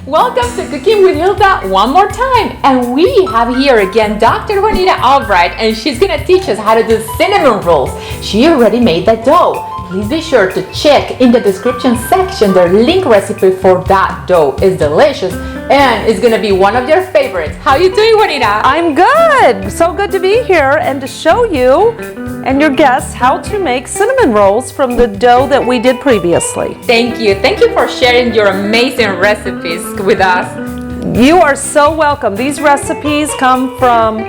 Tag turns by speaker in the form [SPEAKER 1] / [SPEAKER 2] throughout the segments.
[SPEAKER 1] Welcome to Cooking with Hilda one more time. And we have here again Dr. Juanita Albright, and she's gonna teach us how to do cinnamon rolls. She already made the dough. Please be sure to check in the description section. The link recipe for that dough is delicious and it's gonna be one of your favorites. How you doing, Juanita?
[SPEAKER 2] I'm good. So good to be here and to show you and your guests how to make cinnamon rolls from the dough that we did previously.
[SPEAKER 1] Thank you. Thank you for sharing your amazing recipes with us.
[SPEAKER 2] You are so welcome. These recipes come from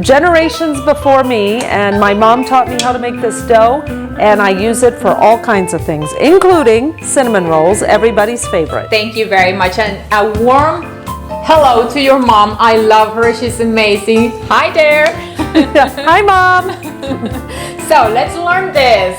[SPEAKER 2] generations before me, and my mom taught me how to make this dough, and I use it for all kinds of things, including cinnamon rolls, everybody's favorite.
[SPEAKER 1] Thank you very much, and a warm hello to your mom. I love her. She's amazing. Hi there.
[SPEAKER 2] Hi, Mom.
[SPEAKER 1] So let's learn this.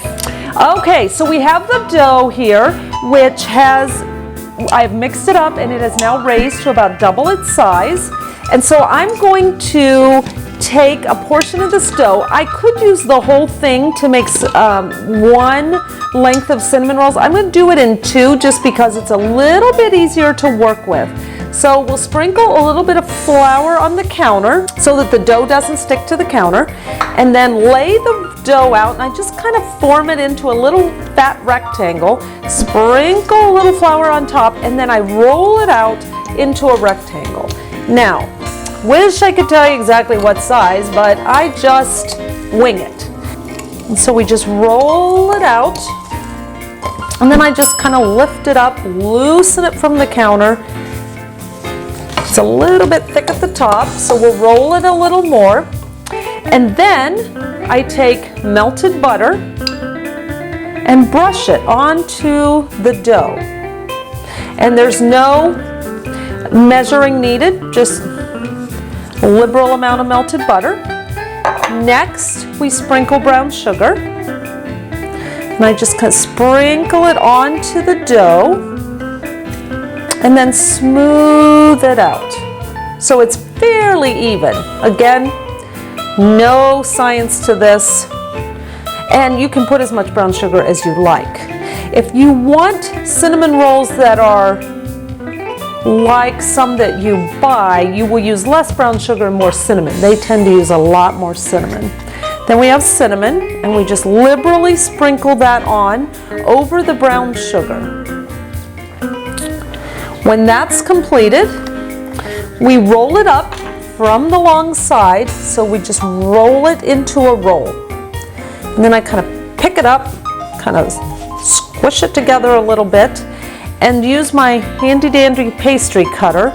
[SPEAKER 2] Okay, so we have the dough here, which I've mixed it up and it has now raised to about double its size. And so I'm going to take a portion of this dough. I could use the whole thing to make one length of cinnamon rolls. I'm going to do it in two just because it's a little bit easier to work with. So we'll sprinkle a little bit of flour on the counter so that the dough doesn't stick to the counter, and then lay the dough out, and I just kind of form it into a little fat rectangle, sprinkle a little flour on top, and then I roll it out into a rectangle. Now, wish I could tell you exactly what size, but I just wing it. And so we just roll it out, and then I just kind of lift it up, loosen it from the counter. It's a little bit thick at the top, so we'll roll it a little more. And then I take melted butter and brush it onto the dough. And there's no measuring needed, just a liberal amount of melted butter. Next, we sprinkle brown sugar. And I just kind of sprinkle it onto the dough and then smooth it out. So it's fairly even. Again, no science to this. And you can put as much brown sugar as you like. If you want cinnamon rolls that are like some that you buy, you will use less brown sugar and more cinnamon. They tend to use a lot more cinnamon. Then we have cinnamon, and we just liberally sprinkle that on over the brown sugar. When that's completed, we roll it up from the long side, so we just roll it into a roll. And then I kind of pick it up, kind of squish it together a little bit, and use my handy dandy pastry cutter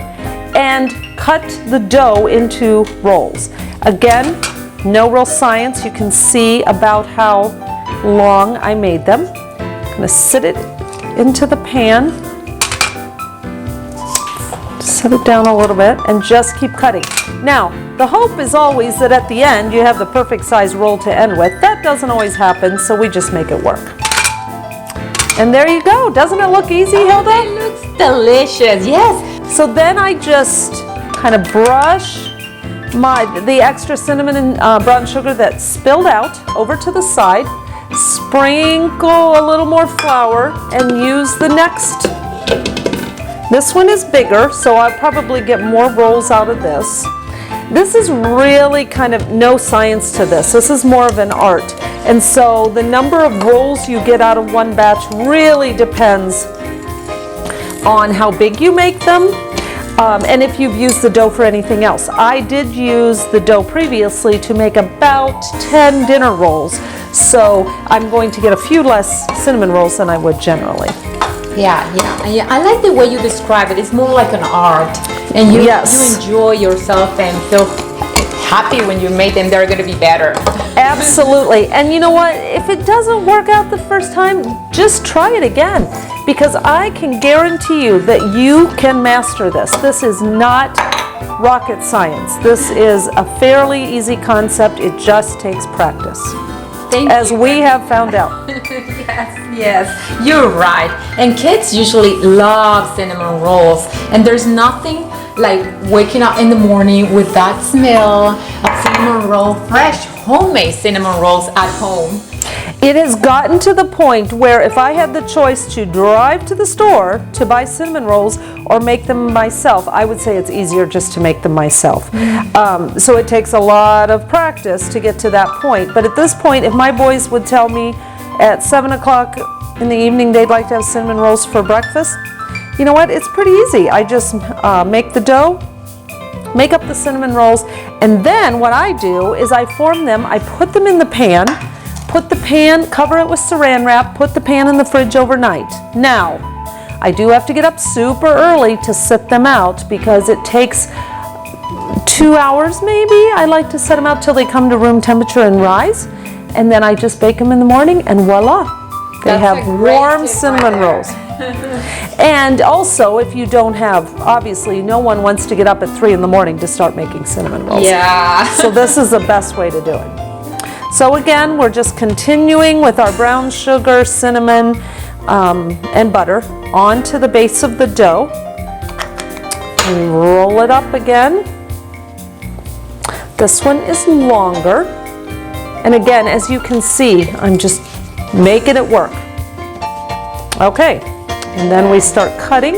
[SPEAKER 2] and cut the dough into rolls. Again, no real science. You can see about how long I made them. I'm gonna sit it into the pan, set it down a little bit, and just keep cutting. Now, the hope is always that at the end you have the perfect size roll to end with. That doesn't always happen, so we just make it work. And there you go. Doesn't it look easy, Hilda?
[SPEAKER 1] It looks delicious, yes.
[SPEAKER 2] So then I just kind of brush the extra cinnamon and brown sugar that spilled out over to the side, sprinkle a little more flour, and use the next. This one is bigger, so I'll probably get more rolls out of this. This is really kind of no science to this. This is more of an art. And so the number of rolls you get out of one batch really depends on how big you make them and if you've used the dough for anything else. I did use the dough previously to make about 10 dinner rolls. So I'm going to get a few less cinnamon rolls than I would generally.
[SPEAKER 1] Yeah. I like the way you describe it. It's more like an art, and you enjoy yourself and feel happy when you make them. They're going to be better.
[SPEAKER 2] Absolutely. And you know what? If it doesn't work out the first time, just try it again, because I can guarantee you that you can master this. This is not rocket science. This is a fairly easy concept. It just takes practice. As we have found out.
[SPEAKER 1] Yes, you're right. And kids usually love cinnamon rolls, and there's nothing like waking up in the morning with that smell of cinnamon roll, fresh homemade cinnamon rolls at home.
[SPEAKER 2] It has gotten to the point where if I had the choice to drive to the store to buy cinnamon rolls or make them myself, I would say it's easier just to make them myself. So it takes a lot of practice to get to that point. But at this point, if my boys would tell me at 7 o'clock in the evening they'd like to have cinnamon rolls for breakfast, you know what? It's pretty easy. I just make the dough, make up the cinnamon rolls, and then what I do is I form them, I put them in the pan, cover it with saran wrap, put the pan in the fridge overnight. Now, I do have to get up super early to set them out because it takes 2 hours maybe. I like to set them out till they come to room temperature and rise, and then I just bake them in the morning and voila. They have warm cinnamon rolls. And also, if you don't have, obviously, no one wants to get up at 3 in the morning to start making cinnamon rolls.
[SPEAKER 1] Yeah.
[SPEAKER 2] So this is the best way to do it. So again, we're just continuing with our brown sugar, cinnamon, and butter onto the base of the dough. And roll it up again. This one is longer. And again, as you can see, I'm just making it work. Okay, and then we start cutting.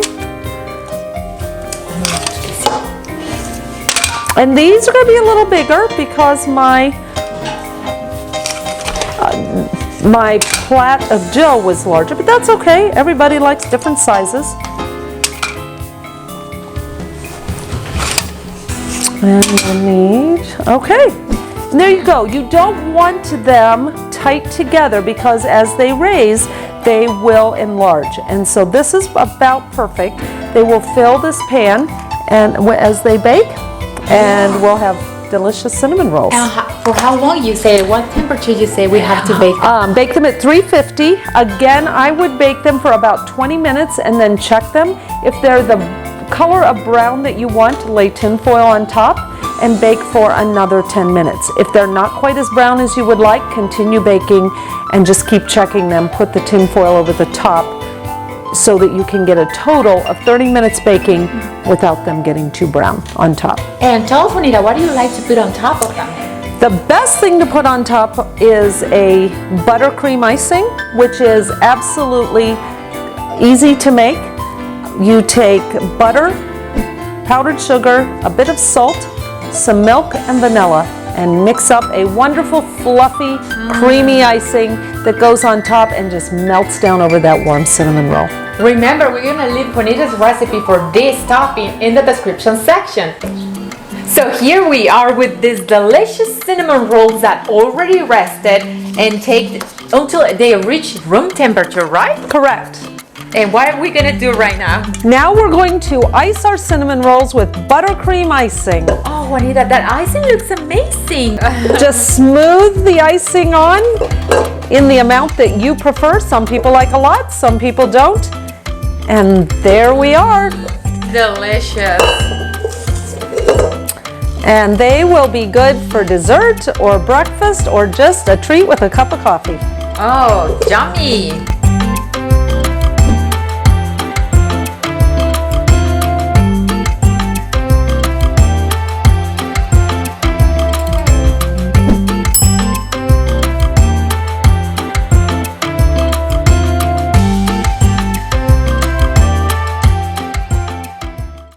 [SPEAKER 2] And these are going to be a little bigger because my plat of dough was larger, but that's okay. Everybody likes different sizes. And we need, okay. And there you go. You don't want them tight together because as they raise, they will enlarge. And so this is about perfect. They will fill this pan and as they bake, and we'll have delicious cinnamon rolls.
[SPEAKER 1] For how long you say? What temperature you say we have to bake them?
[SPEAKER 2] Bake them at 350. Again, I would bake them for about 20 minutes and then check them. If they're the color of brown that you want, lay tin foil on top and bake for another 10 minutes. If they're not quite as brown as you would like, continue baking and just keep checking them. Put the tin foil over the top so that you can get a total of 30 minutes baking without them getting too brown on top.
[SPEAKER 1] And tell us, Juanita, what do you like to put on top of them?
[SPEAKER 2] The best thing to put on top is a buttercream icing, which is absolutely easy to make. You take butter, powdered sugar, a bit of salt, some milk and vanilla, and mix up a wonderful fluffy creamy icing that goes on top and just melts down over that warm cinnamon roll.
[SPEAKER 1] Remember, we're gonna leave Juanita's recipe for this topping in the description section. So here we are with these delicious cinnamon rolls that already rested and take until they reach room temperature, right?
[SPEAKER 2] Correct.
[SPEAKER 1] And what are we gonna do right now?
[SPEAKER 2] Now we're going to ice our cinnamon rolls with buttercream icing.
[SPEAKER 1] Oh, Juanita, that icing looks amazing.
[SPEAKER 2] Just smooth the icing on in the amount that you prefer. Some people like a lot, some people don't. And there we are.
[SPEAKER 1] Delicious.
[SPEAKER 2] And they will be good for dessert or breakfast or just a treat with a cup of coffee.
[SPEAKER 1] Oh, yummy.